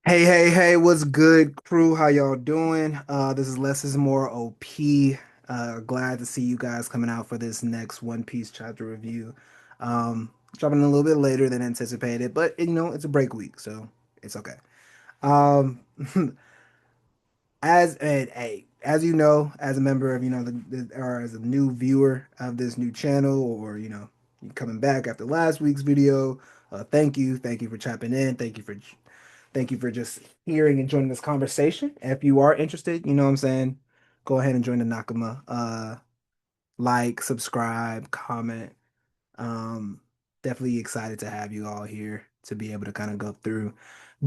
Hey, what's good, crew? How y'all doing? This is Less is More OP. Glad to see you guys coming out for this next One Piece chapter review. Dropping a little bit later than anticipated, but it's a break week, so it's okay. Um, as you know, as a member of or as a new viewer of this new channel, or you coming back after last week's video, thank you for chopping in, thank you for just hearing and joining this conversation. If you are interested, you know what I'm saying, go ahead and join the Nakama. Like, subscribe, comment. Um, Definitely excited to have you all here to be able to kind of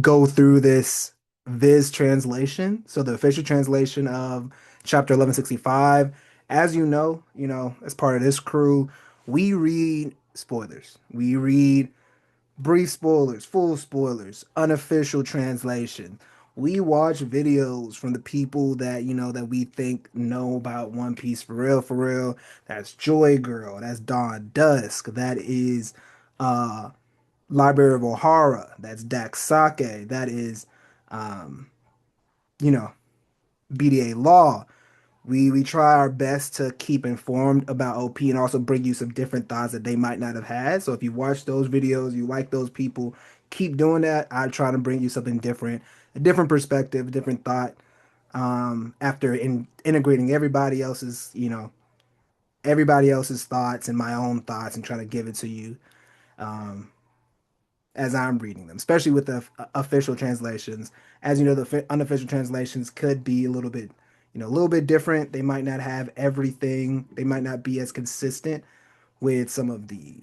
go through this Viz translation. So the official translation of chapter 1165. As as part of this crew, we read spoilers. We read brief spoilers, full spoilers, unofficial translation. We watch videos from the people that we think know about One Piece for real, for real. That's Joy Girl, that's Dawn Dusk, that is uh Library of Ohara, that's Dax Sake, that is um, you know, BDA Law. We try our best to keep informed about OP and also bring you some different thoughts that they might not have had. So if you watch those videos, you like those people, keep doing that. I try to bring you something different, a different perspective, a different thought. After integrating everybody else's thoughts and my own thoughts and trying to give it to you. Um, as I'm reading them, especially with the official translations. As you know, the unofficial translations could be a little bit different. They might not have everything. They might not be as consistent with some of the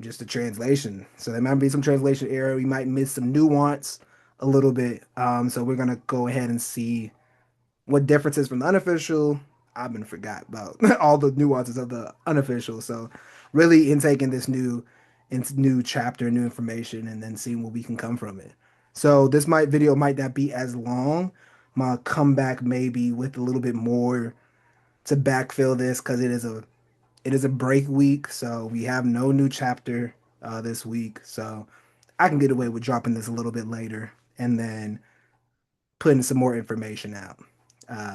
just the translation. So there might be some translation error. We might miss some nuance a little bit. So we're gonna go ahead and see what differences from the unofficial. I've been forgot about all the nuances of the unofficial. So really in taking this new chapter, new information, and then seeing what we can come from it. So this video might not be as long. My comeback maybe with a little bit more to backfill this because it is a break week. So we have no new chapter this week. So I can get away with dropping this a little bit later and then putting some more information out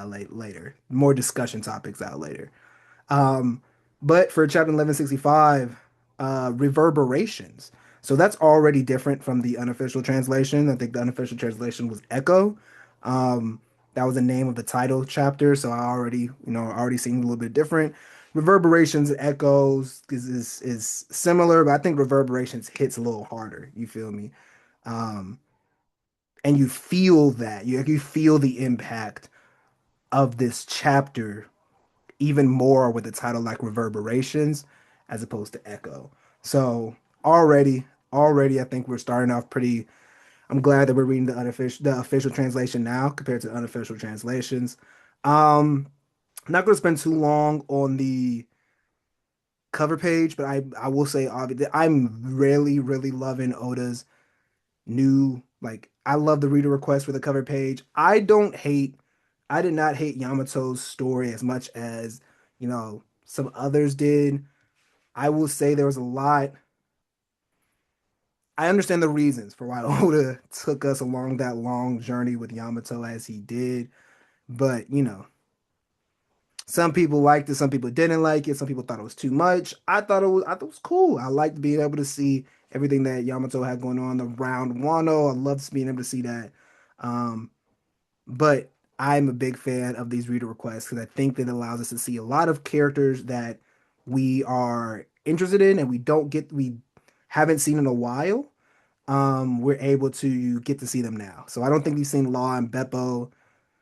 later, more discussion topics out later. Um, but for chapter 1165, Reverberations. So that's already different from the unofficial translation. I think the unofficial translation was Echo. Um, that was the name of the title chapter. So I already seen a little bit different. Reverberations, Echoes is similar, but I think Reverberations hits a little harder. You feel me? Um, and you feel that you feel the impact of this chapter even more with a title like Reverberations as opposed to Echo. So already, I think we're starting off pretty. I'm glad that we're reading the official translation now compared to unofficial translations. I'm not going to spend too long on the cover page, but I will say obviously I'm really loving Oda's new, like, I love the reader request for the cover page. I did not hate Yamato's story as much as some others did. I will say there was a lot. I understand the reasons for why Oda took us along that long journey with Yamato as he did, but some people liked it, some people didn't like it, some people thought it was too much. I thought it was cool. I liked being able to see everything that Yamato had going on around Wano. I loved being able to see that. Um, but I'm a big fan of these reader requests because I think that it allows us to see a lot of characters that we are interested in and we haven't seen in a while. We're able to get to see them now. So I don't think we've seen Law and Beppo.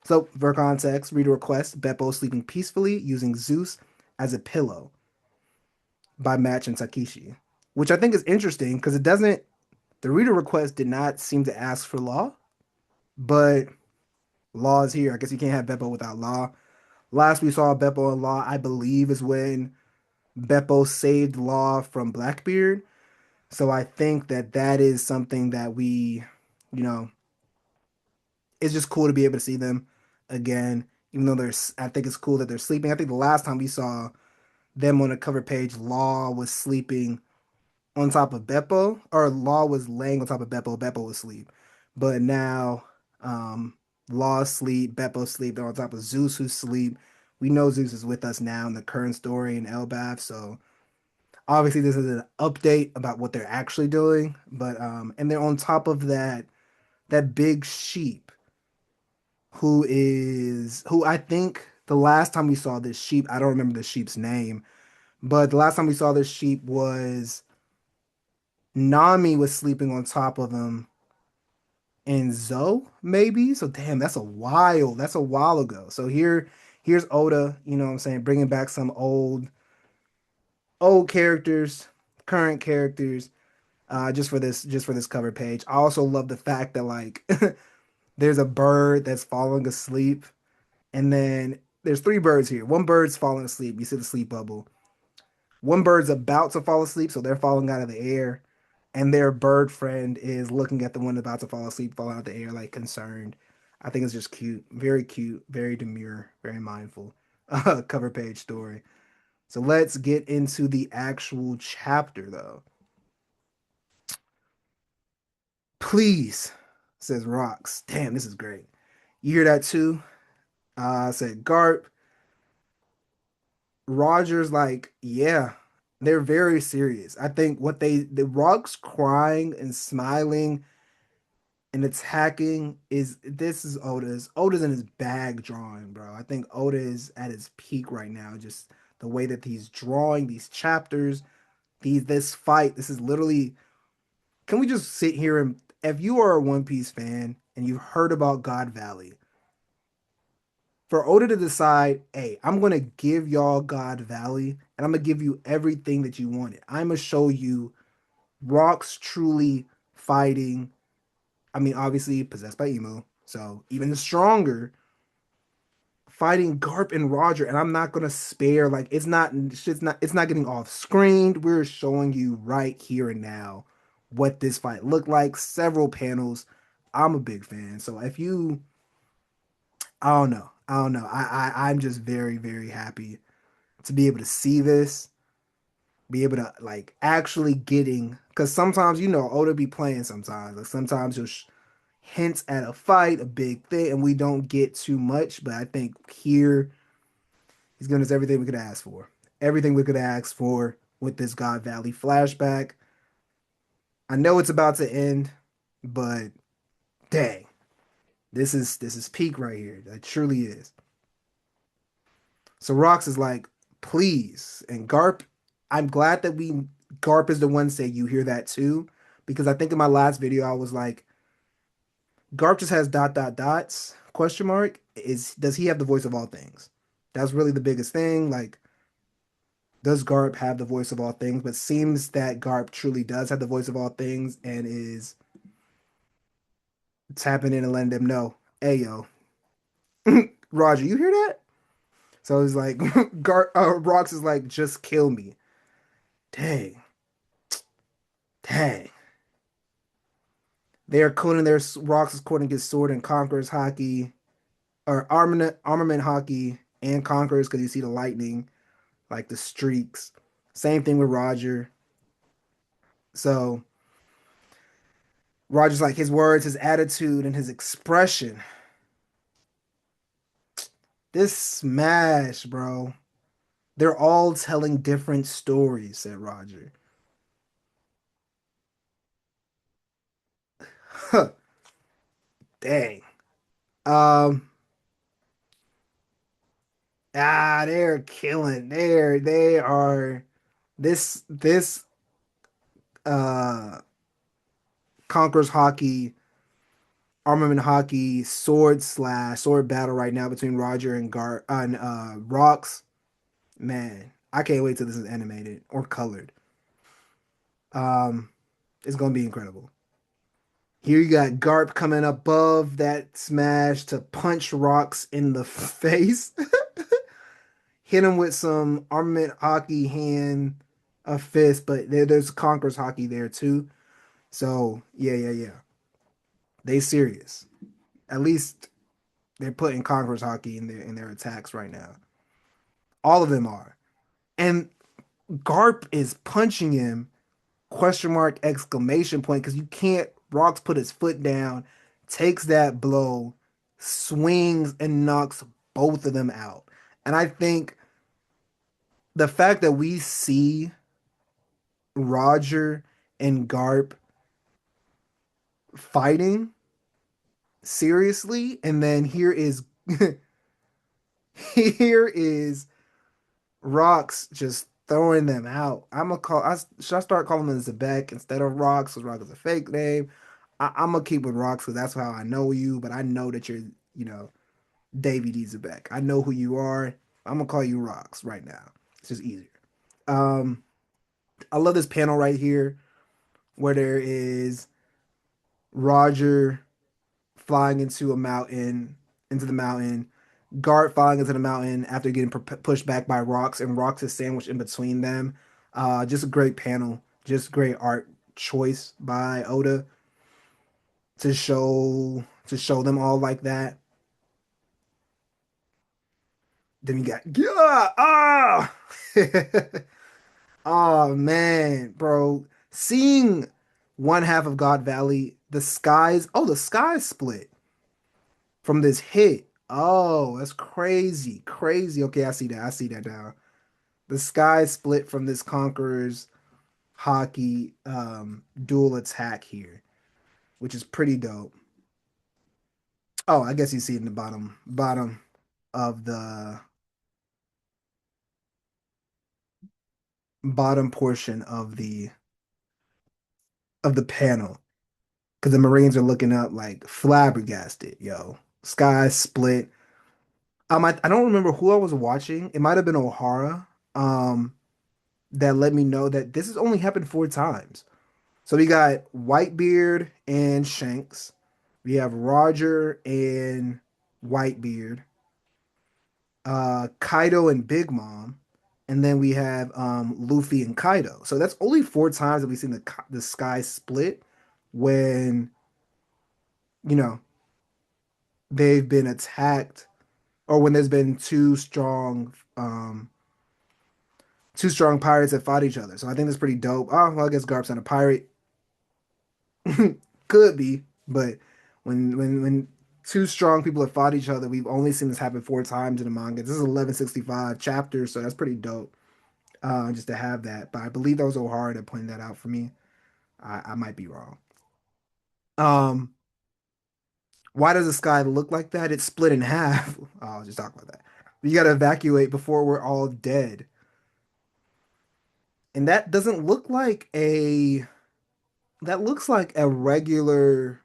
So for context, reader request, Beppo sleeping peacefully using Zeus as a pillow by Match and Takeshi, which I think is interesting because the reader request did not seem to ask for Law, but Law is here. I guess you can't have Beppo without Law. Last we saw Beppo and Law, I believe, is when Beppo saved Law from Blackbeard. So I think that is something that you know, it's just cool to be able to see them again. Even though I think it's cool that they're sleeping. I think the last time we saw them on the cover page, Law was sleeping on top of Beppo, or Law was laying on top of Beppo. Beppo was asleep. But now, um, Law sleep, Beppo sleep, they're on top of Zeus who sleep. We know Zeus is with us now in the current story in Elbaf, so obviously this is an update about what they're actually doing. But and they're on top of that big sheep who I think the last time we saw this sheep, I don't remember the sheep's name, but the last time we saw this sheep was Nami was sleeping on top of him and Zoe, maybe. So damn, that's a while ago. So here's Oda, you know what I'm saying, bringing back some old characters, current characters, just for this cover page. I also love the fact that like there's a bird that's falling asleep, and then there's three birds here. One bird's falling asleep. You see the sleep bubble. One bird's about to fall asleep, so they're falling out of the air, and their bird friend is looking at the one about to fall asleep, falling out of the air, like concerned. I think it's just cute, very demure, very mindful. Cover page story. So let's get into the actual chapter, though. Please, says Rocks. Damn, this is great. You hear that too? Said Garp. Roger's like, yeah, they're very serious. I think the Rocks crying and smiling and attacking is this is Oda's in his bag drawing, bro. I think Oda is at his peak right now. Just the way that he's drawing these chapters, this fight. This is literally. Can we just sit here and if you are a One Piece fan and you've heard about God Valley, for Oda to decide, hey, I'm gonna give y'all God Valley and I'm gonna give you everything that you wanted. I'm gonna show you Rocks truly fighting. I mean, obviously possessed by Emo, so even stronger fighting Garp and Roger, and I'm not gonna spare like it's not getting off screened. We're showing you right here and now what this fight looked like. Several panels. I'm a big fan. So if you I don't know. I'm just very, very happy to be able to see this, be able to like actually getting because sometimes Oda be playing sometimes. Like sometimes he'll hints at a fight, a big thing, and we don't get too much. But I think here he's giving us everything we could ask for. Everything we could ask for with this God Valley flashback. I know it's about to end, but dang, this is peak right here. That truly is. So Rox is like, please. And Garp, I'm glad that Garp is the one say you hear that too. Because I think in my last video I was like, Garp just has dot dot dots, question mark. Does he have the voice of all things? That's really the biggest thing. Like, does Garp have the voice of all things? But seems that Garp truly does have the voice of all things and is tapping in and letting them know, hey yo, Roger, you hear that? So it's like Rox is like, just kill me. Dang, dang. They are quoting their Rox is quoting his sword and conquerors hockey or armament hockey and conquerors because you see the lightning, like the streaks. Same thing with Roger. So Roger's like his words, his attitude, and his expression. This smash, bro. They're all telling different stories, said Roger. Huh, dang. Um, they're killing. They are this uh Conquerors hockey, armament hockey, sword battle right now between Roger and Rocks. Man, I can't wait till this is animated or colored. Um, it's gonna be incredible. Here you got Garp coming above that smash to punch Rocks in the face, hit him with some armament hockey hand, a fist, but there's Conquerors hockey there too. So yeah. They serious. At least they're putting Conquerors hockey in their attacks right now. All of them are. And Garp is punching him question mark exclamation point because you can't Rocks put his foot down. takes that blow, swings, and knocks both of them out. And I think the fact that we see Roger and Garp fighting seriously, and then here is Rocks just throwing them out. Should I start calling him Zebek instead of Rocks? Because Rock is a fake name. I'm gonna keep with Rocks because that's how I know you. But I know that you're, you know, Davey D Zebek. I know who you are. I'm gonna call you Rocks right now. It's just easier. Um, I love this panel right here where there is Roger flying into the mountain. Guard falling into the mountain after getting pushed back by Rocks, and Rocks is sandwiched in between them. Just a great panel, just great art choice by Oda to show them all like that. Then you got yeah, oh man, bro, seeing one half of God Valley, the skies split from this hit. Oh, that's crazy, crazy. Okay, I see that now. The sky split from this Conqueror's Haki dual attack here, which is pretty dope. Oh, I guess you see it in the bottom of the bottom portion of the panel because the Marines are looking up like flabbergasted, yo. Sky split. I don't remember who I was watching. It might have been O'Hara. That let me know that this has only happened 4 times. So we got Whitebeard and Shanks. We have Roger and Whitebeard, Kaido and Big Mom, and then we have Luffy and Kaido. So that's only 4 times that we've seen the sky split when you know they've been attacked or when there's been two strong pirates that fought each other. So I think that's pretty dope. Oh, well, I guess Garp's not a pirate. Could be, but when two strong people have fought each other, we've only seen this happen 4 times in the manga. This is 1165 chapters, so that's pretty dope. Just to have that. But I believe that was O'Hara that pointed that out for me. I might be wrong. Um, why does the sky look like that? It's split in half. Oh, I'll just talk about that. You gotta evacuate before we're all dead. And that doesn't look like a that looks like a regular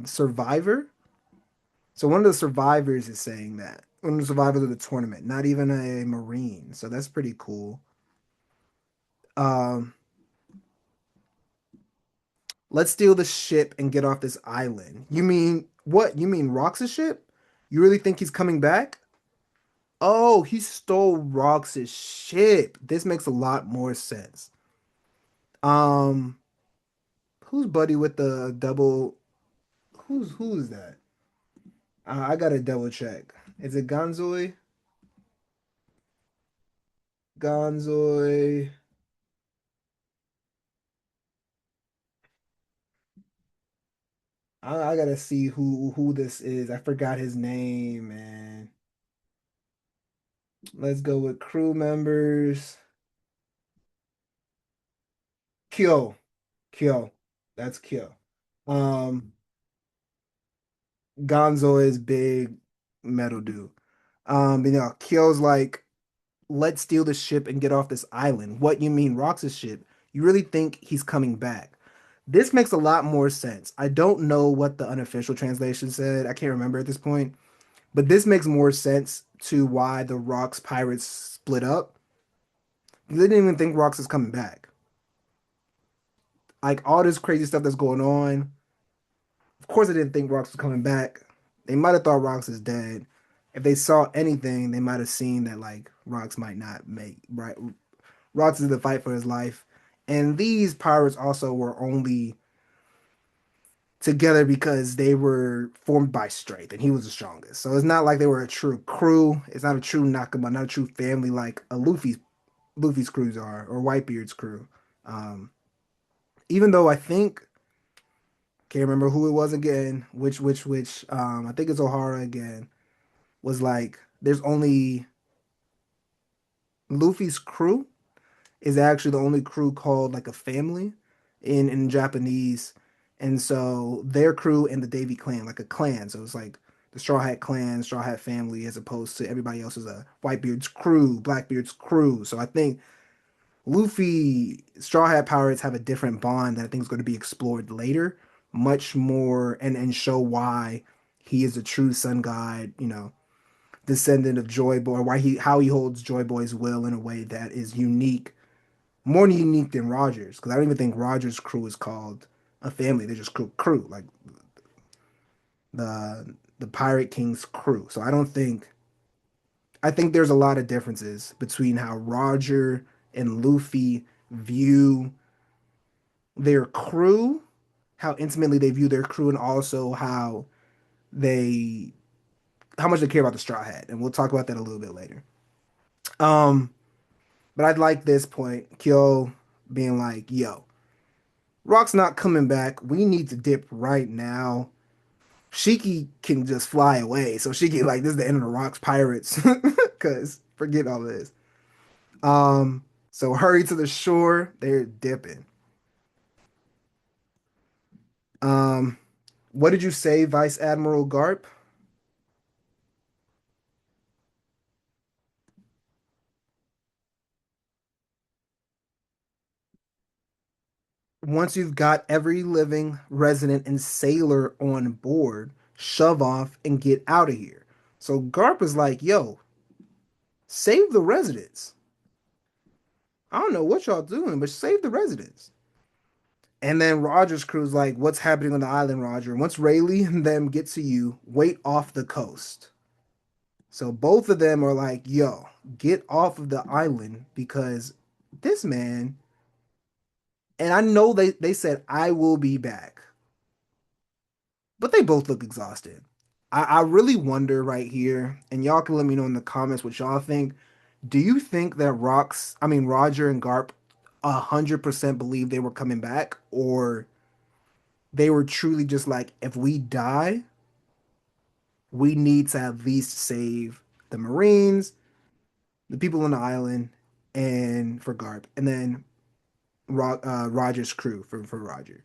survivor. So one of the survivors is saying that. One of the survivors of the tournament, not even a Marine. So that's pretty cool. Um, let's steal the ship and get off this island. You mean what? You mean Rox's ship? You really think he's coming back? Oh, he stole Rox's ship. This makes a lot more sense. Um, who's buddy with the double? Who's that? I gotta double check. Is it Gonzoi? Gonzoi. I gotta see who this is. I forgot his name, man. Let's go with crew members. Kyo. Kyo. That's Kyo. Um, Gonzo is big metal dude. Kyo's like, let's steal the ship and get off this island. What you mean, Rox's ship? You really think he's coming back? This makes a lot more sense. I don't know what the unofficial translation said. I can't remember at this point. But this makes more sense to why the Rocks pirates split up. They didn't even think Rocks is coming back. Like all this crazy stuff that's going on. Of course, they didn't think Rocks was coming back. They might have thought Rocks is dead. If they saw anything, they might have seen that like Rocks might not make right. Rocks is in the fight for his life, and these pirates also were only together because they were formed by strength, and he was the strongest. So it's not like they were a true crew. It's not a true Nakama, not a true family like a Luffy's crews are or Whitebeard's crew. Um, even though I think Can't remember who it was again. Which. I think it's O'Hara again. Was like, there's only Luffy's crew is actually the only crew called like a family in Japanese, and so their crew and the Davy clan, like a clan. So it's like the Straw Hat clan, Straw Hat family, as opposed to everybody else is a Whitebeard's crew, Blackbeard's crew. So I think Luffy, Straw Hat Pirates have a different bond that I think is going to be explored later, much more, and show why he is a true sun god, descendant of Joy Boy, why he how he holds Joy Boy's will in a way that is unique, more unique than Rogers, because I don't even think Rogers' crew is called a family. They're just crew, like the Pirate King's crew. So I think there's a lot of differences between how Roger and Luffy view their crew, how intimately they view their crew, and also they how much they care about the Straw Hat. And we'll talk about that a little bit later. Um, but I'd like this point, Kyo being like, yo, Rock's not coming back. We need to dip right now. Shiki can just fly away. So Shiki, like, this is the end of the Rock's pirates. Cause forget all this. So hurry to the shore. They're dipping. Um, what did you say, Vice Admiral Garp? Once you've got every living resident and sailor on board, shove off and get out of here. So Garp is like, yo, save the residents. I don't know what y'all doing, but save the residents. And then Roger's crew's like, what's happening on the island, Roger? Once Rayleigh and them get to you, wait off the coast. So both of them are like, yo, get off of the island because this man, and I know they said, I will be back, but they both look exhausted. I really wonder right here, and y'all can let me know in the comments what y'all think. Do you think that Roger and Garp 100% believe they were coming back, or they were truly just like, if we die, we need to at least save the Marines, the people on the island, and for Garp, and then Roger's crew for Roger.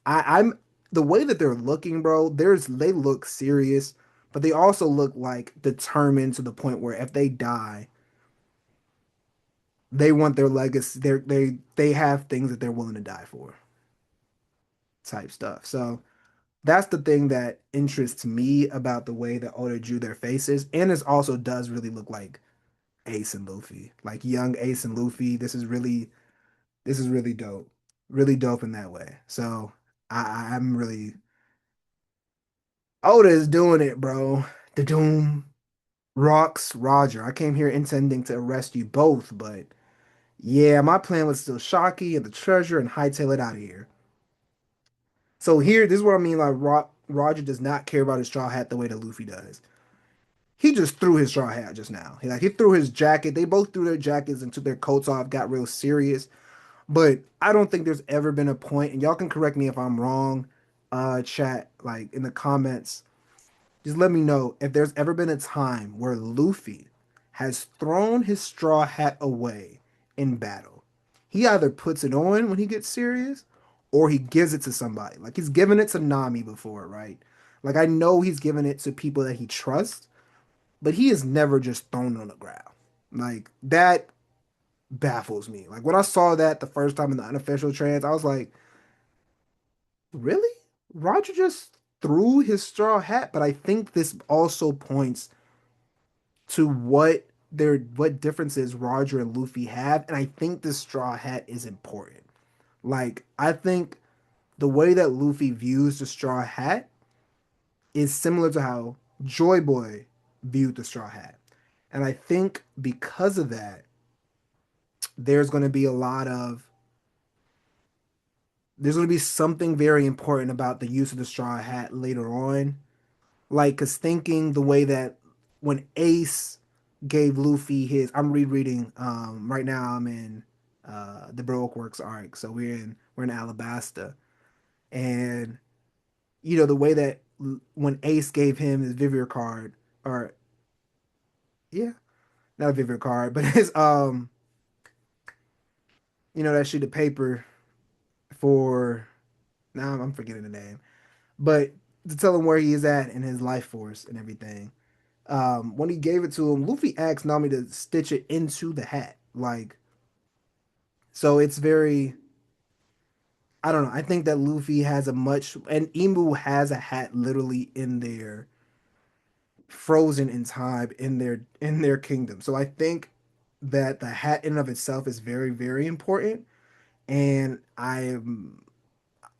I'm the way that they're looking, bro. They look serious, but they also look like determined to the point where if they die, they want their legacy. They have things that they're willing to die for, type stuff. So that's the thing that interests me about the way that Oda drew their faces, and it also does really look like Ace and Luffy, like young Ace and Luffy. This is really dope in that way. So I'm really Oda is doing it, bro. The Doom rocks Roger. I came here intending to arrest you both, but yeah, my plan was still Shocky and the treasure and hightail it out of here. So here, this is what I mean. Like Roger does not care about his straw hat the way that Luffy does. He just threw his straw hat just now. He threw his jacket. They both threw their jackets and took their coats off, got real serious. But I don't think there's ever been a point, and y'all can correct me if I'm wrong, chat, like in the comments. Just let me know if there's ever been a time where Luffy has thrown his straw hat away in battle. He either puts it on when he gets serious or he gives it to somebody. Like he's given it to Nami before, right? Like I know he's given it to people that he trusts, but he is never just thrown on the ground. Like that baffles me. Like when I saw that the first time in the unofficial trans, I was like, really? Roger just threw his straw hat, but I think this also points to what differences Roger and Luffy have, and I think this straw hat is important. Like I think the way that Luffy views the straw hat is similar to how Joy Boy viewed the straw hat. And I think because of that, there's going to be a lot of there's going to be something very important about the use of the straw hat later on. Like, because thinking the way that when Ace gave Luffy his, I'm rereading. Right now I'm in the Baroque Works arc, so we're in Alabasta, and the way that when Ace gave him his Vivier card, or yeah, not a Vivier card, but his that sheet of paper for now I'm forgetting the name, but to tell him where he is at in his life force and everything. When he gave it to him, Luffy asked Nami to stitch it into the hat, like so. It's very I don't know. I think that Luffy has a much and Imu has a hat literally in there, frozen in time in their kingdom. So I think that the hat in and of itself is very very important, and I'm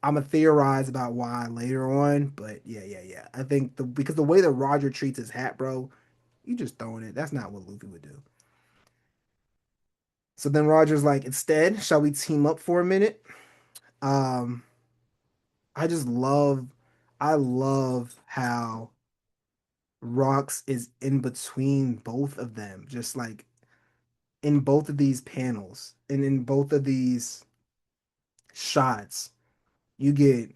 gonna theorize about why later on, but yeah. I think because the way that Roger treats his hat, bro, you just throwing it. That's not what Luffy would do. So then Roger's like, instead, shall we team up for a minute? Um, I just love, I love how Rocks is in between both of them, just like in both of these panels and in both of these shots, you get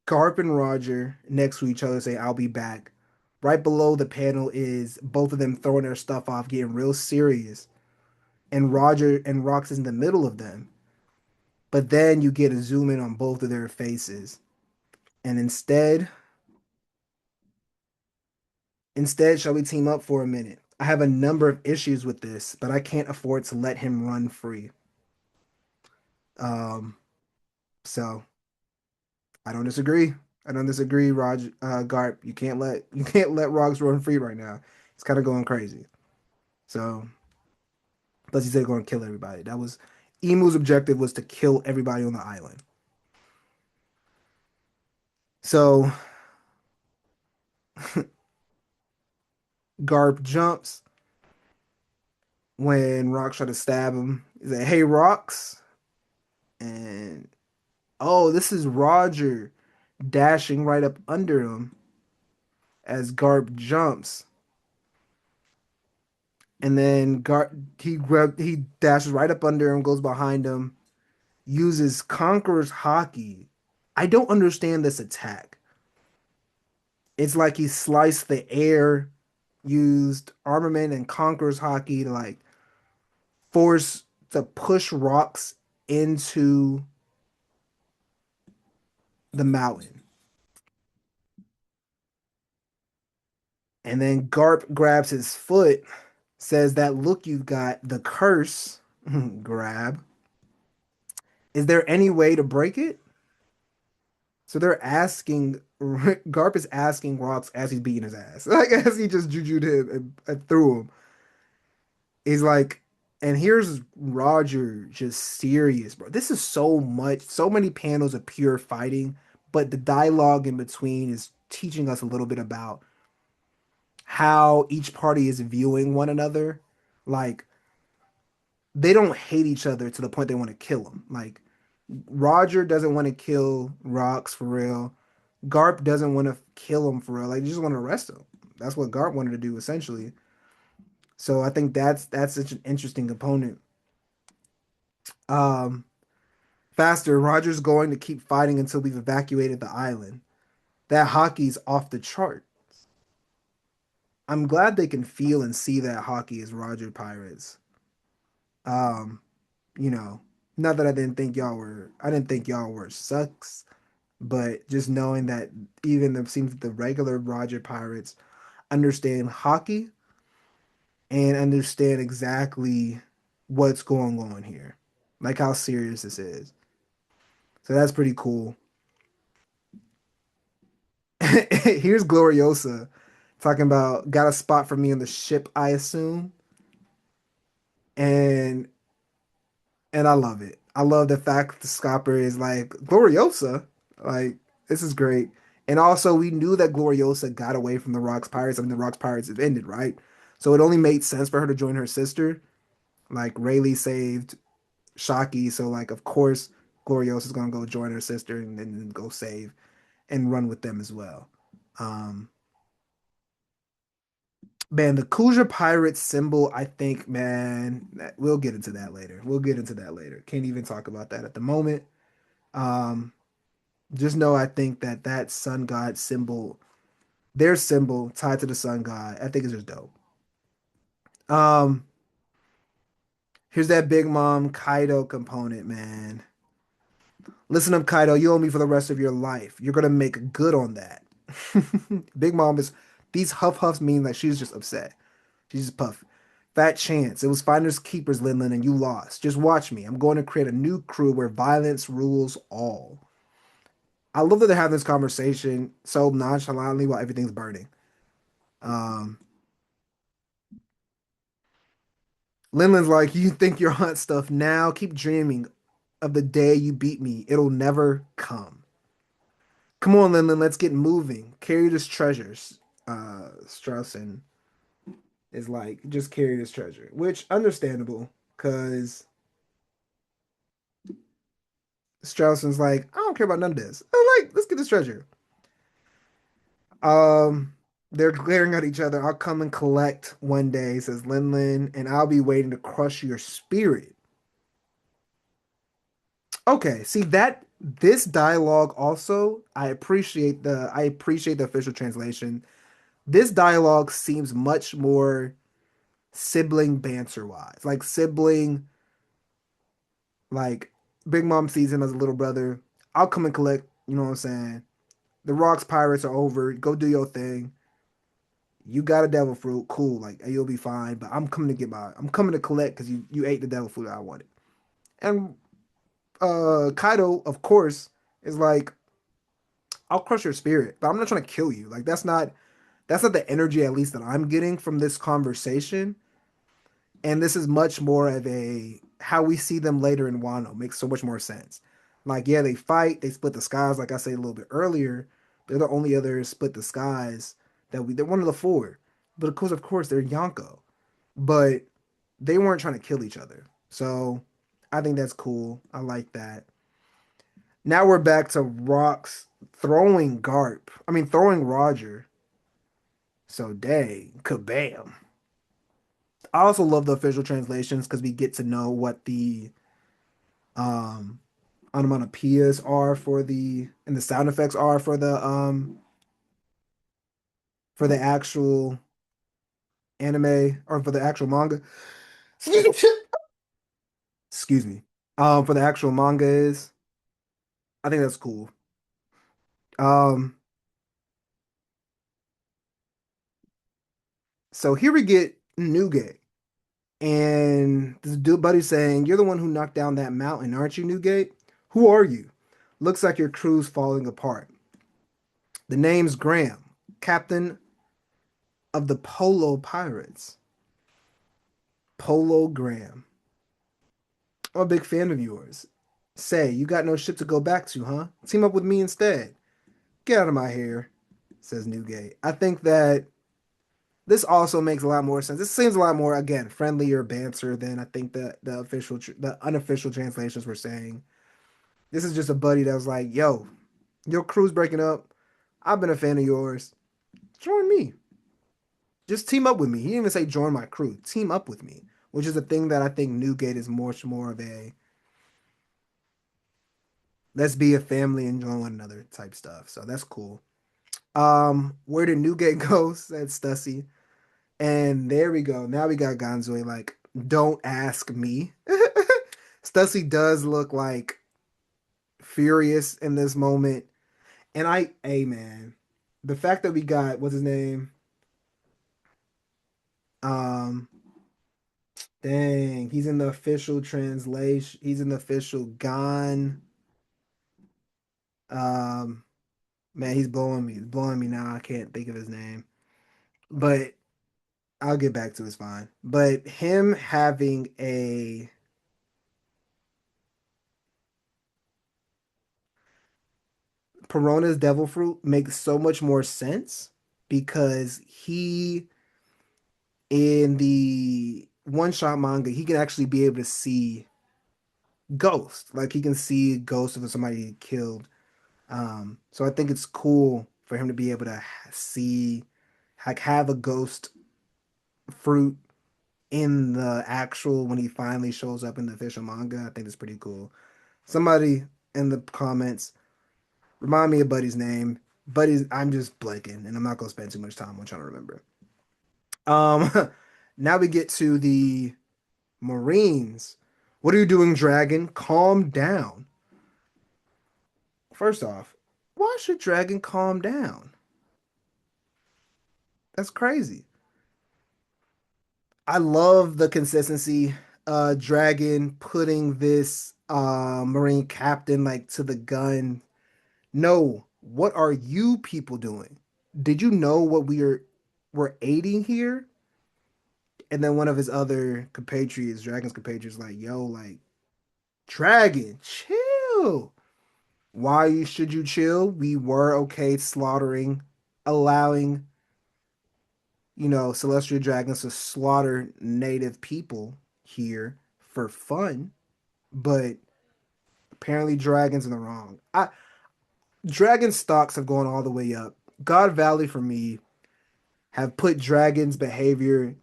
Garp and Roger next to each other say, I'll be back. Right below the panel is both of them throwing their stuff off, getting real serious. And Roger and Rox is in the middle of them. But then you get a zoom in on both of their faces. And instead, shall we team up for a minute? I have a number of issues with this, but I can't afford to let him run free. Um, so I don't disagree. I don't disagree, Roger Garp. You can't let Rox run free right now. It's kind of going crazy. So plus he said going to kill everybody. That was Emu's objective was to kill everybody on the island. So Garp jumps when Rox tried to stab him. He's like, "Hey, Rox," and oh, this is Roger dashing right up under him as Garp jumps, and then he dashes right up under him, goes behind him, uses Conqueror's Haki. I don't understand this attack. It's like he sliced the air, used armament and Conqueror's Haki to like force to push rocks into the mountain. And then Garp grabs his foot, says that look you got, the curse grab. Is there any way to break it? So they're asking Garp is asking Rocks as he's beating his ass. Like as he just jujued him and threw him. He's like, and here's Roger just serious, bro. This is so many panels of pure fighting, but the dialogue in between is teaching us a little bit about how each party is viewing one another. Like they don't hate each other to the point they want to kill them. Like Roger doesn't want to kill Rocks for real. Garp doesn't want to kill him for real. Like, you just want to arrest him. That's what Garp wanted to do essentially. So I think that's such an interesting component. Um, Faster, Roger's going to keep fighting until we've evacuated the island. That hockey's off the chart. I'm glad they can feel and see that hockey is Roger Pirates. Um, you know, not that I didn't think y'all were sucks, but just knowing that even it seems that the regular Roger Pirates understand hockey and understand exactly what's going on here, like how serious this is. So that's pretty cool. Here's Gloriosa talking about got a spot for me on the ship, I assume, and I love it. I love the fact that the Scopper is like Gloriosa, like this is great. And also, we knew that Gloriosa got away from the Rocks Pirates. I mean, the Rocks Pirates have ended, right? So it only made sense for her to join her sister. Like Rayleigh saved Shocky, so like of course Gloriosa's gonna go join her sister and then go save and run with them as well. Um Man, the Kuja Pirate symbol, I think, man, we'll get into that later. We'll get into that later. Can't even talk about that at the moment. Um Just know I think that that sun god symbol, their symbol tied to the sun god, I think is just dope. Um, Here's that Big Mom Kaido component, man. Listen up, Kaido. You owe me for the rest of your life. You're gonna make good on that. Big Mom is these huff huffs mean that she's just upset. She's just puff. Fat chance. It was finders keepers, Linlin, and you lost. Just watch me. I'm going to create a new crew where violence rules all. I love that they're having this conversation so nonchalantly while everything's burning. Um, Linlin's like, you think you're hot stuff now? Keep dreaming of the day you beat me. It'll never come. Come on, Linlin, let's get moving. Carry this treasures. Straussen is like, just carry this treasure, which understandable because Straussen's like, I don't care about none of this. I'm like, let's get this treasure. Um, they're glaring at each other. I'll come and collect one day, says Linlin, and I'll be waiting to crush your spirit. Okay, see that this dialogue also, I appreciate the official translation. This dialogue seems much more sibling banter wise. Like sibling, like Big Mom sees him as a little brother. I'll come and collect, you know what I'm saying? The Rocks pirates are over. Go do your thing. You got a devil fruit, cool. Like you'll be fine. But I'm coming to collect because you ate the devil fruit I wanted. And Kaido, of course, is like, I'll crush your spirit, but I'm not trying to kill you. Like that's not the energy at least that I'm getting from this conversation. And this is much more of a how we see them later in Wano makes so much more sense. Like, yeah, they fight, they split the skies, like I said a little bit earlier. They're the only other split the skies they're one of the four. But of course, they're Yonko. But they weren't trying to kill each other. So I think that's cool. I like that. Now we're back to Rocks throwing Garp. I mean, throwing Roger. So dang, kabam. I also love the official translations because we get to know what the um onomatopoeias are for the and the sound effects are for the actual anime or for the actual manga. Excuse me. For the actual manga is. I think that's cool. Um, so here we get Newgate. And this dude buddy saying, you're the one who knocked down that mountain, aren't you, Newgate? Who are you? Looks like your crew's falling apart. The name's Graham, captain of the Polo Pirates. Polo Graham. I'm a big fan of yours. Say, you got no ship to go back to, huh? Team up with me instead. Get out of my hair, says Newgate. I think that this also makes a lot more sense. This seems a lot more, again, friendlier banter than I think the unofficial translations were saying. This is just a buddy that was like, yo, your crew's breaking up. I've been a fan of yours. Join me. Just team up with me. He didn't even say join my crew. Team up with me, which is a thing that I think Newgate is much more of a let's be a family and join one another type stuff. So that's cool. Where did Newgate go? Said Stussy. And there we go. Now we got Gonzoy like, don't ask me. Stussy does look like furious in this moment. And hey man, the fact that we got what's his name? Um, Dang, he's in the official translation. He's in the official Gon. Um, Man, he's blowing me. He's blowing me now. I can't think of his name, but I'll get back to it. It's fine. But him having a Perona's devil fruit makes so much more sense because he in the one shot manga he can actually be able to see ghosts. Like he can see ghosts of somebody he killed. So I think it's cool for him to be able to see, like, have a ghost fruit in the actual when he finally shows up in the official manga. I think it's pretty cool. Somebody in the comments Remind me of Buddy's name. Buddy's. I'm just blanking, and I'm not gonna spend too much time on trying to remember. Um, now we get to the Marines. What are you doing, Dragon? Calm down. First off, why should Dragon calm down? That's crazy. I love the consistency. Dragon putting this Marine captain like to the gun. No, what are you people doing? Did you know what we're aiding here? And then one of his other compatriots, Dragon's compatriots, like, yo, like, Dragon, chill. Why should you chill? We were okay slaughtering, allowing, celestial dragons to slaughter native people here for fun, but apparently dragons in the wrong. Dragon stocks have gone all the way up. God Valley for me have put dragons' behavior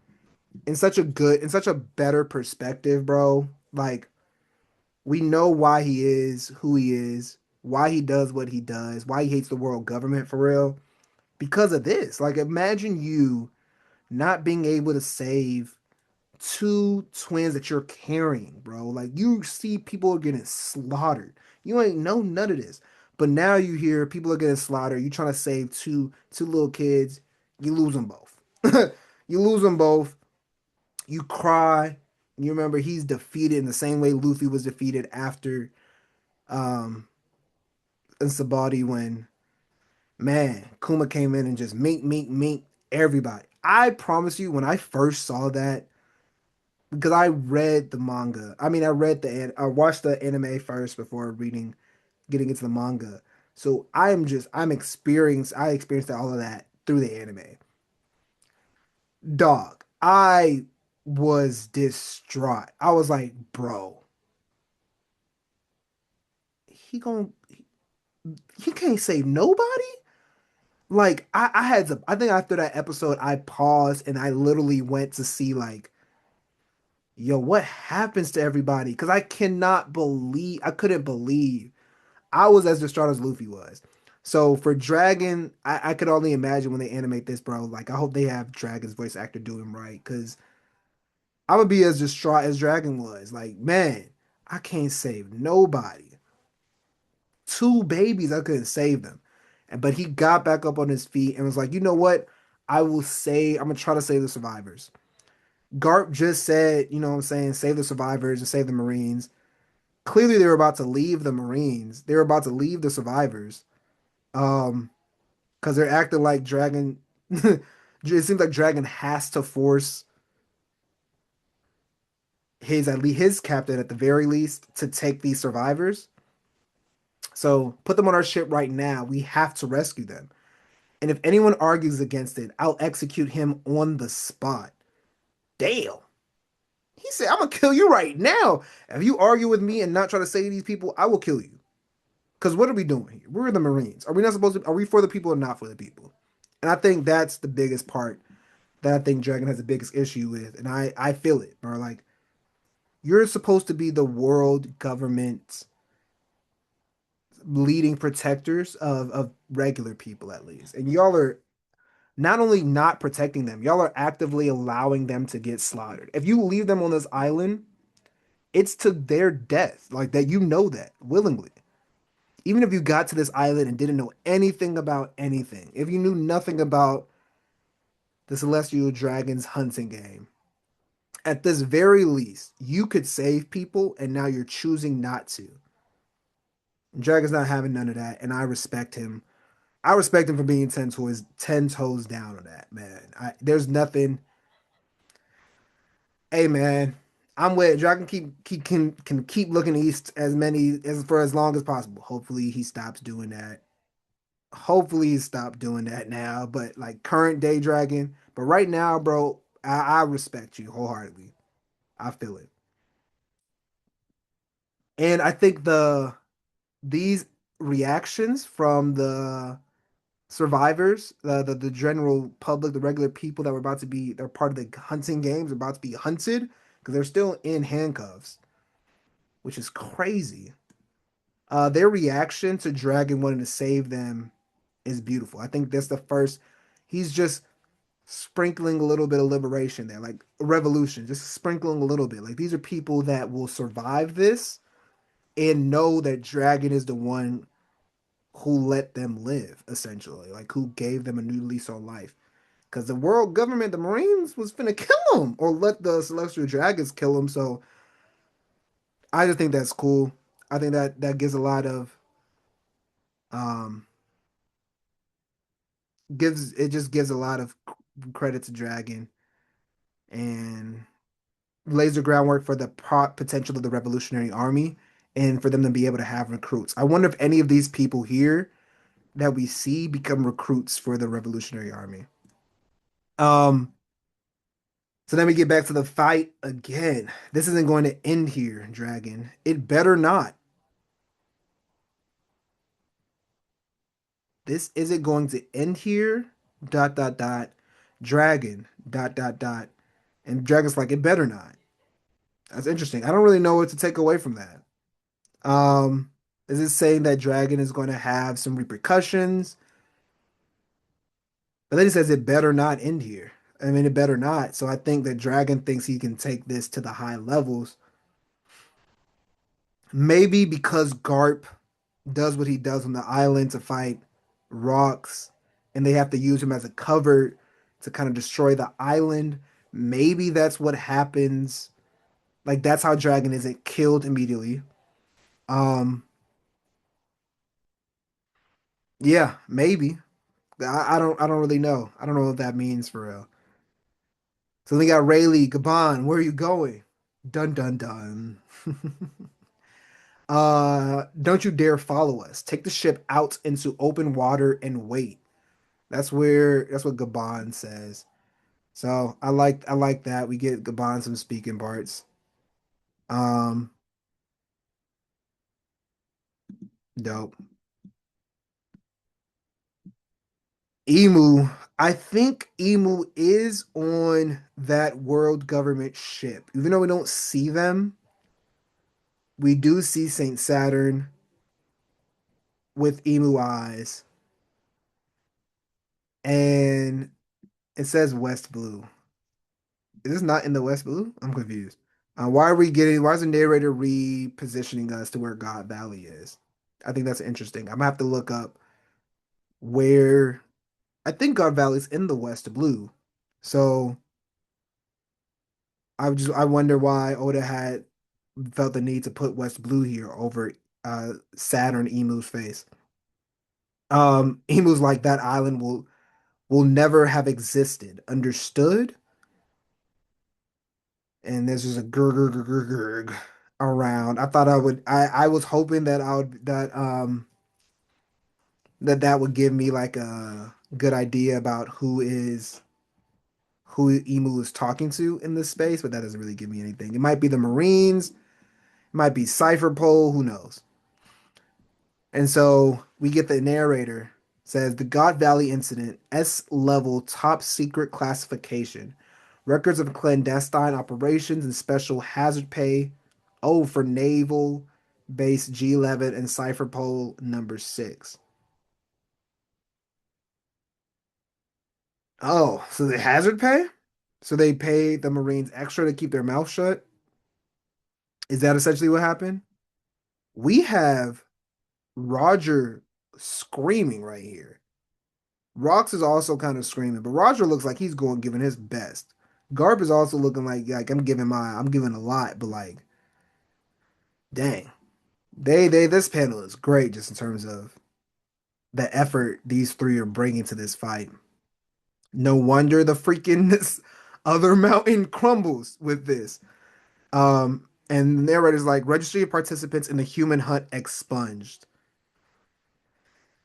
in such a better perspective, bro. Like we know why he is who he is, why he does what he does, why he hates the world government for real. Because of this. Like imagine you not being able to save two twins that you're carrying, bro. Like you see people are getting slaughtered. You ain't know none of this. But now you hear people are getting slaughtered. You trying to save two little kids. You lose them both. You lose them both. You cry. You remember he's defeated in the same way Luffy was defeated after um in Sabati when man Kuma came in and just mink everybody. I promise you when I first saw that because I read the manga. I mean, I watched the anime first before getting into the manga. So I experienced all of that through the anime. Dog, I was distraught. I was like, bro, he gon' he can't save nobody. Like I had to. I think after that episode, I paused and I literally went to see like yo, what happens to everybody? Because I couldn't believe I was as distraught as Luffy was. So for Dragon, I could only imagine when they animate this, bro. Like I hope they have Dragon's voice actor do him right, because I would be as distraught as Dragon was. Like, man, I can't save nobody. Two babies, I couldn't save them. But he got back up on his feet and was like, you know what? I'm gonna try to save the survivors. Garp just said, you know what I'm saying, save the survivors and save the Marines. Clearly they were about to leave the Marines. They were about to leave the survivors. Um, because they're acting like Dragon it seems like Dragon has to force his at least his captain at the very least to take these survivors. So put them on our ship right now. We have to rescue them. And if anyone argues against it, I'll execute him on the spot. Damn. He said, I'm gonna kill you right now. If you argue with me and not try to save these people, I will kill you. Because what are we doing here? We're the Marines. Are we not supposed to? Are we for the people or not for the people? And I think that's the biggest part that I think Dragon has the biggest issue with. And I feel it, bro. Like, you're supposed to be the world government's leading protectors of regular people, at least. And y'all are not only not protecting them, y'all are actively allowing them to get slaughtered. If you leave them on this island, it's to their death. Like that, you know that willingly. Even if you got to this island and didn't know anything about anything, if you knew nothing about the Celestial Dragons hunting game, at this very least, you could save people, and now you're choosing not to. Dragon's not having none of that, and I respect him. I respect him for being 10 toes down on that, man. There's nothing. Hey, man, I'm with Dragon. Can keep looking east as for as long as possible. Hopefully, he stops doing that. Hopefully, he stopped doing that now. But like current day Dragon, but right now, bro, I respect you wholeheartedly. I feel it, and I think these reactions from the survivors, the general public, the regular people that were about to be they're part of the hunting games, about to be hunted because they're still in handcuffs, which is crazy. Their reaction to Dragon wanting to save them is beautiful. I think that's the first. He's just sprinkling a little bit of liberation there, like a revolution, just sprinkling a little bit. Like these are people that will survive this and know that Dragon is the one who let them live, essentially, like who gave them a new lease on life. Because the world government, the Marines, was finna kill him or let the Celestial Dragons kill him. So I just think that's cool. I think that that gives a lot of um gives it just gives a lot of credit to Dragon and lays the groundwork for the potential of the Revolutionary Army and for them to be able to have recruits. I wonder if any of these people here that we see become recruits for the Revolutionary Army. Um, so then we get back to the fight again. This isn't going to end here, Dragon. It better not. This isn't going to end here. Dot dot dot. Dragon. Dot dot dot. And Dragon's like, it better not. That's interesting. I don't really know what to take away from that. Um, is it saying that Dragon is going to have some repercussions? But then he says it better not end here. I mean, it better not. So I think that Dragon thinks he can take this to the high levels. Maybe because Garp does what he does on the island to fight rocks, and they have to use him as a cover to kind of destroy the island. Maybe that's what happens. Like that's how Dragon isn't killed immediately. Um, yeah, maybe. I don't really know. I don't know what that means for real. So then we got Rayleigh, Gabon, where are you going? Dun dun dun. Don't you dare follow us. Take the ship out into open water and wait. That's what Gabon says. So I like that. We get Gabon some speaking parts. Um, dope. Emu. I think Emu is on that world government ship. Even though we don't see them, we do see Saint Saturn with emu eyes, and it says West Blue. Is this not in the West Blue? I'm confused. Why is the narrator repositioning us to where God Valley is? I think that's interesting. I'm gonna have to look up where I think God Valley's in the West Blue. So I wonder why Oda had felt the need to put West Blue here over Saturn Emu's face. Emu's like that island will never have existed. Understood? And there's just a gurg around. I thought I was hoping that I would that would give me like a good idea about who Emu is talking to in this space, but that doesn't really give me anything. It might be the Marines, it might be Cypher Pole, who knows? And so we get the narrator says the God Valley incident, S level top secret classification, records of clandestine operations and special hazard pay. Oh, for naval base G11 and Cypher Pole number 6. Oh, so the hazard pay? So they pay the Marines extra to keep their mouth shut? Is that essentially what happened? We have Roger screaming right here. Rox is also kind of screaming, but Roger looks like he's going giving his best. Garp is also looking like I'm giving a lot, but like dang. They this panel is great just in terms of the effort these three are bringing to this fight. No wonder the freaking this other mountain crumbles with this. And the narrator's like registry of participants in the human hunt expunged.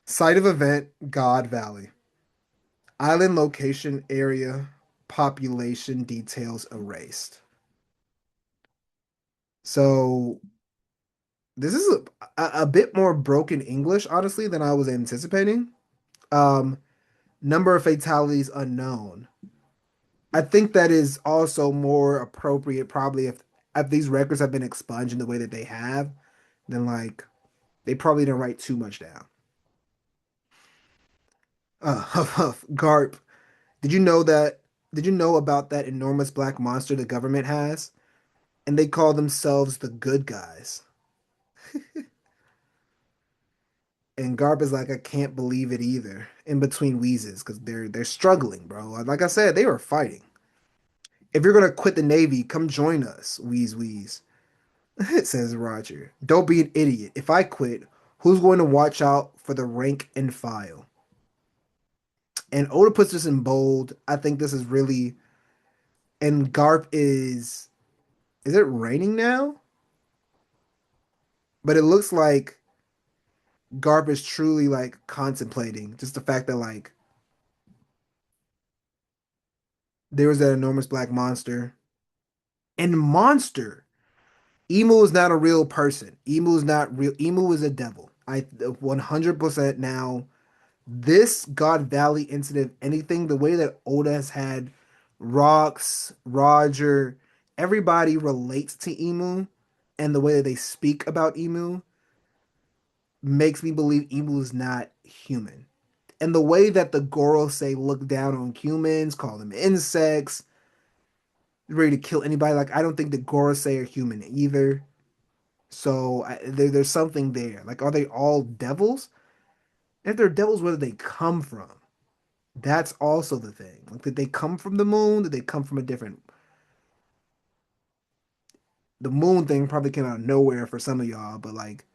Site of event, God Valley. Island location area, population details erased. So this is a bit more broken English, honestly, than I was anticipating. Um, Number of fatalities unknown. I think that is also more appropriate, probably if these records have been expunged in the way that they have, then like They probably didn't write too much down. Huff Huff, Garp. Did you know that? Did you know about that enormous black monster the government has? And they call themselves the good guys. And Garp is like, I can't believe it either. In between wheezes, because they're struggling, bro. Like I said, they were fighting. If you're gonna quit the Navy, come join us. Wheeze wheeze. Says Roger. Don't be an idiot. If I quit, who's going to watch out for the rank and file? And Oda puts this in bold. I think this is really, and Garp is it raining now? But it looks like Garp is truly like contemplating just the fact that like there was that enormous black monster. And monster. Emu is not a real person. Emu is not real. Emu is a devil. I 100% now. This God Valley incident, anything, the way that Oda has had Rocks, Roger, everybody relates to Emu, and the way that they speak about Emu makes me believe Emu is not human. And the way that the Goro say look down on humans, call them insects, ready to kill anybody. Like I don't think the Gorosei are human either. So there's something there. Like, are they all devils? If they're devils, where did they come from? That's also the thing. Like, did they come from the moon? Did they come from a different? The moon thing probably came out of nowhere for some of y'all, but like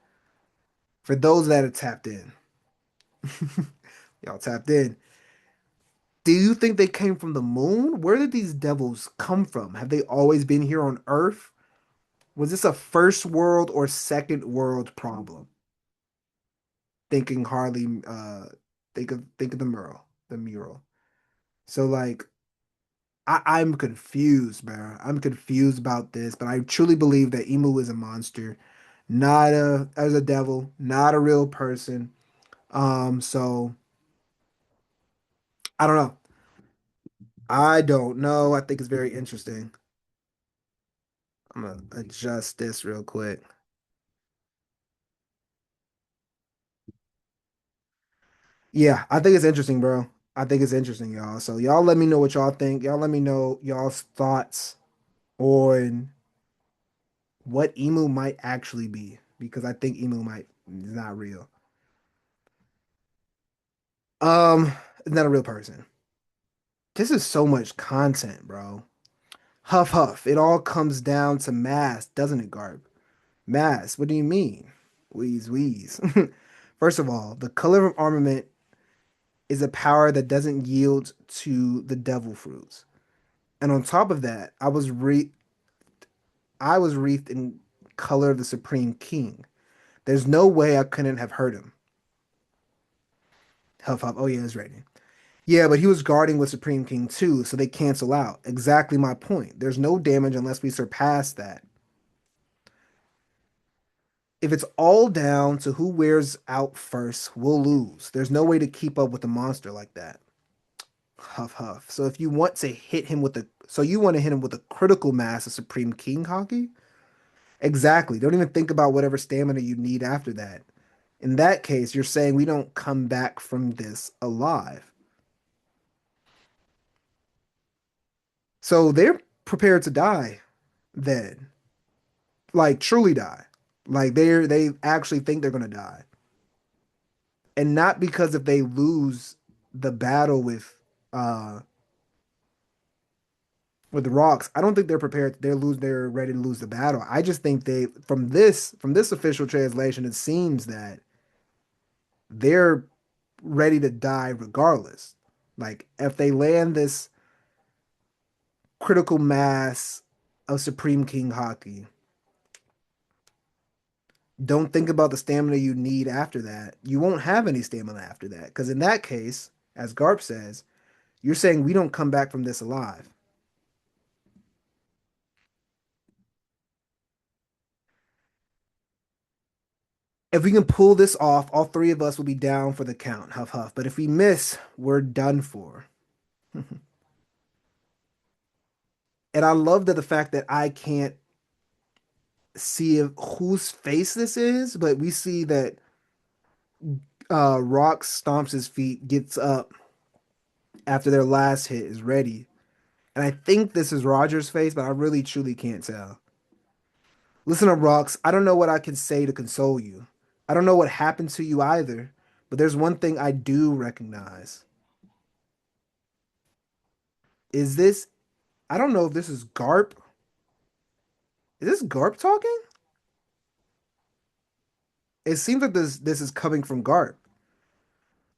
for those that are tapped in, y'all tapped in. Do you think they came from the moon? Where did these devils come from? Have they always been here on Earth? Was this a first world or second world problem? Thinking Harley, think of the mural. So like I'm confused, bro. I'm confused about this, but I truly believe that Emu is a monster, not a as a devil, not a real person. So I don't know. I don't know. I think it's very interesting. I'm gonna adjust this real quick. Yeah, I think it's interesting, bro. I think it's interesting, y'all. So y'all let me know what y'all think. Y'all let me know y'all's thoughts on what Emu might actually be, because I think Emu might is not real. Um, it's not a real person. This is so much content, bro. Huff huff. It all comes down to mass, doesn't it, Garb? Mass. What do you mean? Wheeze wheeze. First of all, the color of armament is a power that doesn't yield to the devil fruits. And on top of that, I was wreathed in color of the Supreme King. There's no way I couldn't have hurt him. Huff huff. Oh yeah, it's raining. Yeah, but he was guarding with Supreme King too, so they cancel out. Exactly my point. There's no damage unless we surpass that. If it's all down to who wears out first, we'll lose. There's no way to keep up with a monster like that. Huff huff. So if you want to hit him with a so you want to hit him with a critical mass of Supreme King Haki? Exactly. Don't even think about whatever stamina you need after that. In that case, you're saying we don't come back from this alive. So they're prepared to die then. Like truly die. Like they actually think they're gonna die. And not because if they lose the battle uh with the rocks, I don't think they're ready to lose the battle. I just think they from this official translation, it seems that they're ready to die regardless. Like if they land this critical mass of Supreme King Haki, don't think about the stamina you need after that. You won't have any stamina after that. Because in that case, as Garp says, you're saying we don't come back from this alive. If we can pull this off, all three of us will be down for the count, huff huff. But if we miss, we're done for. And I love that the fact that I can't see if, whose face this is, but we see that Rock stomps his feet, gets up after their last hit is ready. And I think this is Roger's face, but I really truly can't tell. Listen up, Rocks. I don't know what I can say to console you. I don't know what happened to you either, but there's one thing I do recognize. Is this, I don't know if this is Garp. Is this Garp talking? It seems like this is coming from Garp.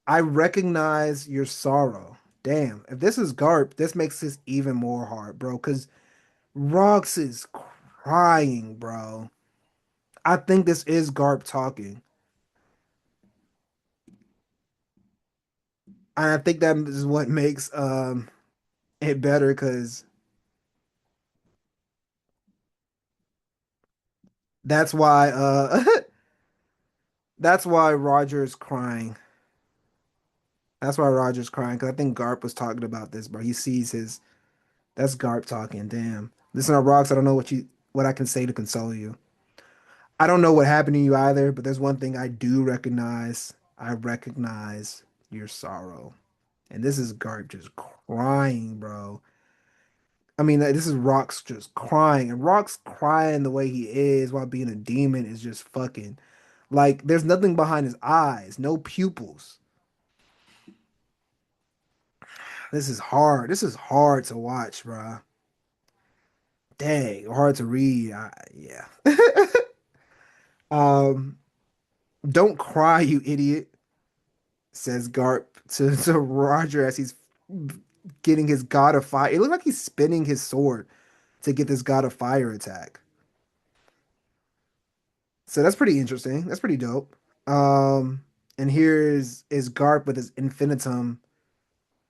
I recognize your sorrow. Damn, if this is Garp, this makes this even more hard, bro, because Rox is crying, bro. I think this is Garp talking. And I think that is what makes it better because that's why that's why Roger's crying. That's why Roger's crying because I think Garp was talking about this, bro. He sees his that's Garp talking. Damn. Listen up, Rocks. I don't know what I can say to console you. I don't know what happened to you either, but there's one thing I do recognize. I recognize your sorrow. And this is Garp just crying, bro. I mean, this is Rock's just crying, and Rock's crying the way he is while being a demon is just fucking like there's nothing behind his eyes, no pupils. This is hard. This is hard to watch, bro. Dang, hard to read. Yeah. um, don't cry, you idiot, says Garp to Roger as he's getting his God of Fire. It looks like he's spinning his sword to get this God of Fire attack. So that's pretty interesting. That's pretty dope. And here is Garp with his infinitum.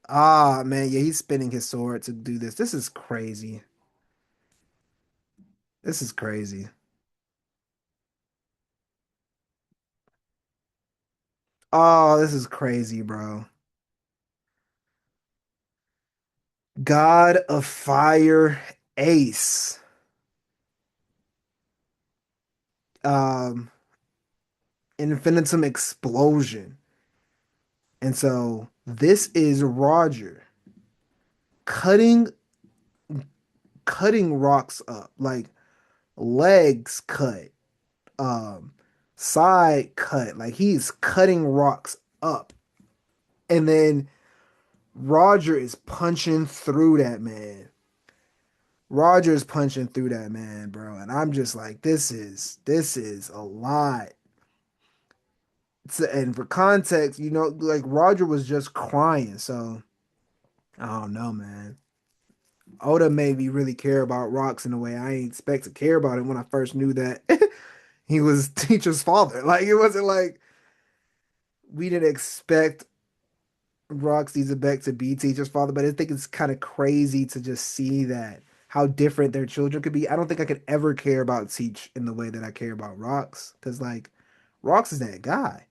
Ah, man, yeah, he's spinning his sword to do this. This is crazy. This is crazy. Oh, this is crazy, bro. God of Fire Ace. Um, infinitum explosion. And so this is Roger cutting cutting rocks up, like legs cut, um, side cut, like he's cutting rocks up. And then Roger is punching through that man. Roger's punching through that man, bro. And I'm just like, this is a lot. And for context, like Roger was just crying. So I don't know, man. Oda made me really care about rocks in a way I ain't expect to care about him when I first knew that he was Teacher's father. Like it wasn't like we didn't expect Roxy Zebek to be Teacher's father, but I think it's kind of crazy to just see that how different their children could be. I don't think I could ever care about Teach in the way that I care about Rox, because like Rox is that guy.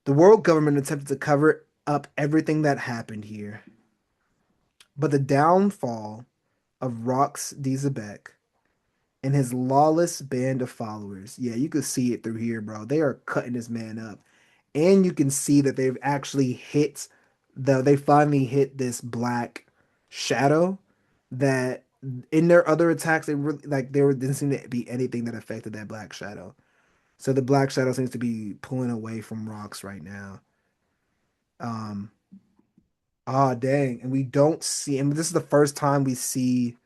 The world government attempted to cover up everything that happened here, but the downfall of Rox Dizabek and his lawless band of followers. Yeah, you could see it through here, bro. They are cutting this man up. And you can see that they've actually hit they finally hit this black shadow that in their other attacks they really like didn't seem to be anything that affected that black shadow. So the black shadow seems to be pulling away from rocks right now. Um dang. And we don't see and this is the first time we see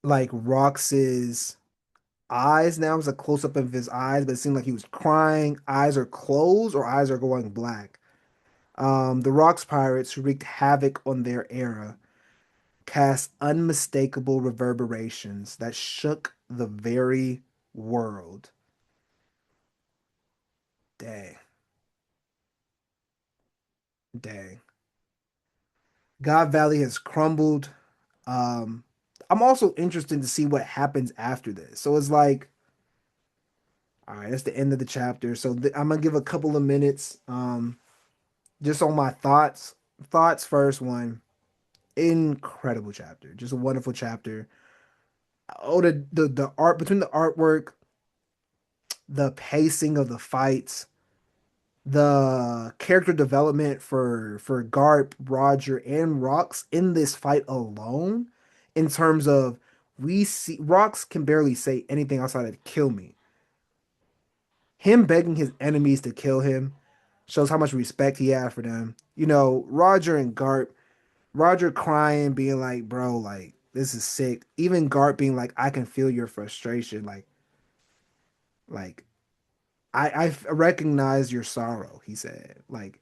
like Rox's eyes now. It's a close up of his eyes, but it seemed like he was crying. Eyes are closed or eyes are going black. The Rocks Pirates, who wreaked havoc on their era, cast unmistakable reverberations that shook the very world. Dang, dang. God Valley has crumbled. Um, I'm also interested to see what happens after this. So it's like, all right, that's the end of the chapter. So I'm gonna give a couple of minutes, just on my thoughts. Thoughts first one. Incredible chapter, just a wonderful chapter. Oh, the art between the artwork, the pacing of the fights, the character development for Garp, Roger, and Rox in this fight alone, in terms of we see Rox can barely say anything outside of kill me. Him begging his enemies to kill him shows how much respect he had for them. You know, Roger and Garp, Roger crying, being like, bro, like, this is sick. Even Garp being like, I can feel your frustration. Like, I recognize your sorrow, he said. Like,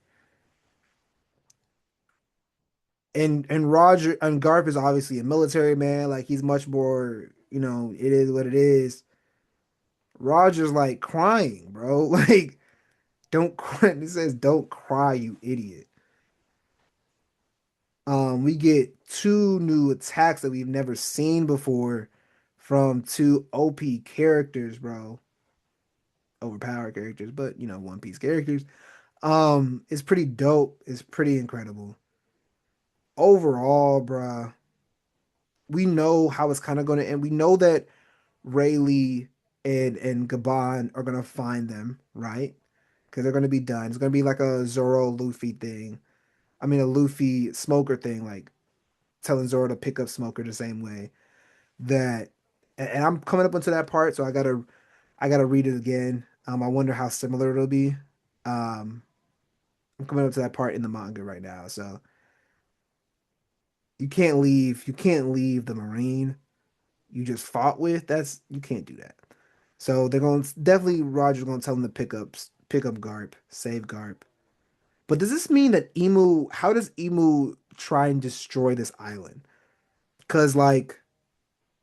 and Roger and Garp is obviously a military man. Like, he's much more, it is what it is. Roger's like crying, bro. Like, don't cry. He says, don't cry, you idiot. We get two new attacks that we've never seen before from two OP characters, bro. Overpowered characters, but One Piece characters. It's pretty dope. It's pretty incredible. Overall, bruh, we know how it's kind of going to end. We know that Rayleigh and Gabon are gonna find them, right? Because they're gonna be done. It's gonna be like a Zoro Luffy thing. I mean, a Luffy Smoker thing, like telling Zoro to pick up Smoker the same way that. And I'm coming up onto that part, so I gotta read it again. I wonder how similar it'll be. Um, I'm coming up to that part in the manga right now, so you can't leave the Marine you just fought with. You can't do that. So they're going to definitely Roger's going to tell him to pick up Garp, save Garp. But does this mean that how does Emu try and destroy this island? Because like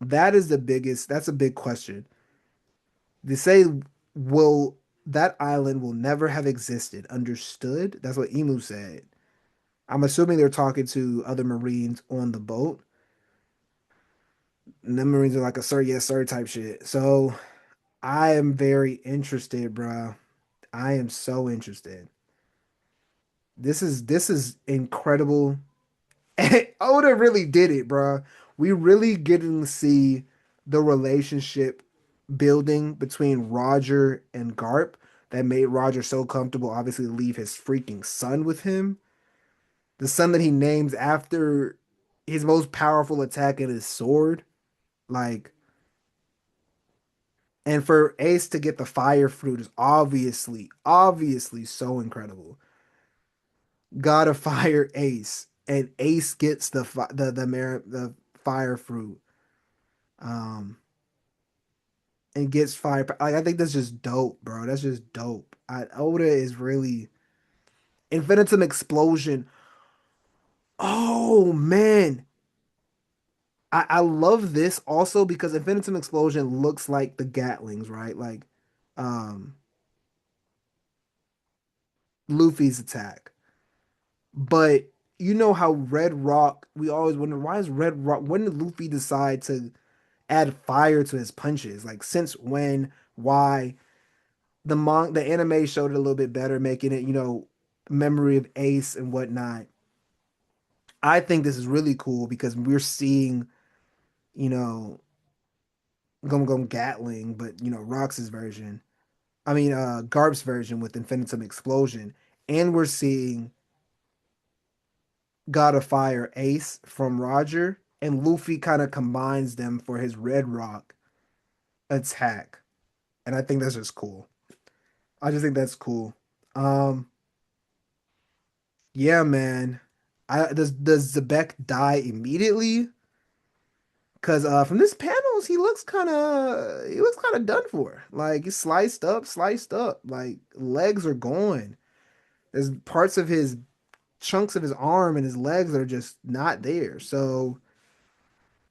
that's a big question. They say will that island will never have existed. Understood? That's what Emu said. I'm assuming they're talking to other Marines on the boat. And the Marines are like a sir, yes, sir type shit. So I am very interested, bruh. I am so interested. This is incredible. Oda really did it, bro. We really getting to see the relationship building between Roger and Garp that made Roger so comfortable, obviously, to leave his freaking son with him. The son that he names after his most powerful attack in his sword. Like, and for Ace to get the fire fruit is obviously so incredible. Gotta fire Ace, and Ace gets the fire fruit, um, and gets fire. Like I think that's just dope, bro. That's just dope. Oda is really Infinitum Explosion. Oh man, I love this also because Infinitum Explosion looks like the Gatlings, right? Like, um, Luffy's attack. But you know how Red Rock, we always wonder why is Red Rock, when did Luffy decide to add fire to his punches? Like since when? Why? The anime showed it a little bit better, making it, memory of Ace and whatnot. I think this is really cool because we're seeing, you know, Gum Gum Gatling, but Rox's version. I mean Garp's version with Infinitum Explosion. And we're seeing God of Fire Ace from Roger, and Luffy kind of combines them for his Red Rock attack. And I think that's just cool. I just think that's cool. Um, yeah, man. Does Zebek die immediately? Because from this panels, he looks kind of done for. Like he's sliced up, sliced up. Like legs are gone. There's parts of his chunks of his arm and his legs that are just not there. So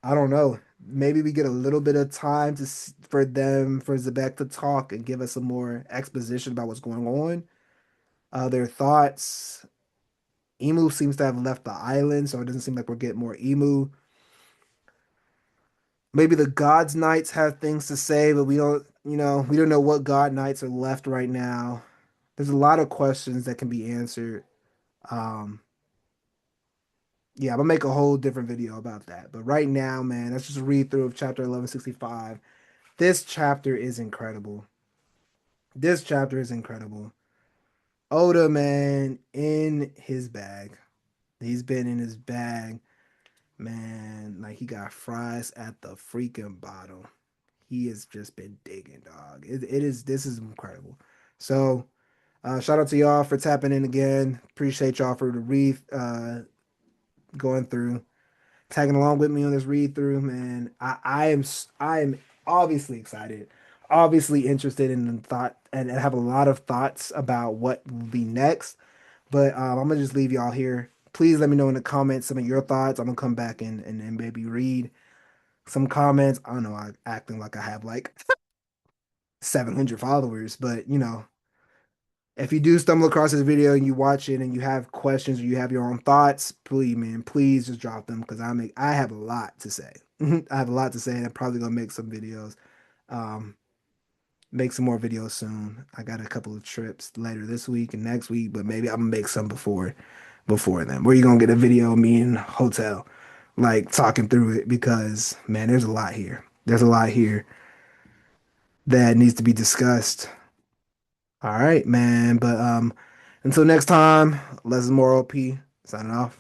I don't know. Maybe we get a little bit of time for Zebek to talk and give us some more exposition about what's going on. Their thoughts. Emu seems to have left the island, so it doesn't seem like we're getting more Emu. Maybe the Gods Knights have things to say, but we don't know what God Knights are left right now. There's a lot of questions that can be answered. Um, Yeah, I'm gonna make a whole different video about that. But right now, man, that's just a read through of chapter 1165. This chapter is incredible. This chapter is incredible. Oda, man, in his bag. He's been in his bag, man. Like he got fries at the freaking bottom. He has just been digging, dog. It is this is incredible. So shout out to y'all for tapping in again. Appreciate y'all for the read going through, tagging along with me on this read through, man. I am obviously excited, obviously interested in the thought and have a lot of thoughts about what will be next. But I'm gonna just leave y'all here. Please let me know in the comments some of your thoughts. I'm gonna come back and maybe read some comments. I don't know, I'm acting like I have like 700 followers, but if you do stumble across this video and you watch it and you have questions or you have your own thoughts, please, man, please just drop them because I have a lot to say. I have a lot to say, and I'm probably gonna make some videos. Um, make some more videos soon. I got a couple of trips later this week and next week, but maybe I'm gonna make some before then. Where you gonna get a video of me in a hotel, like talking through it because man, there's a lot here. There's a lot here that needs to be discussed. All right, man. But until next time, less is more OP. Signing off.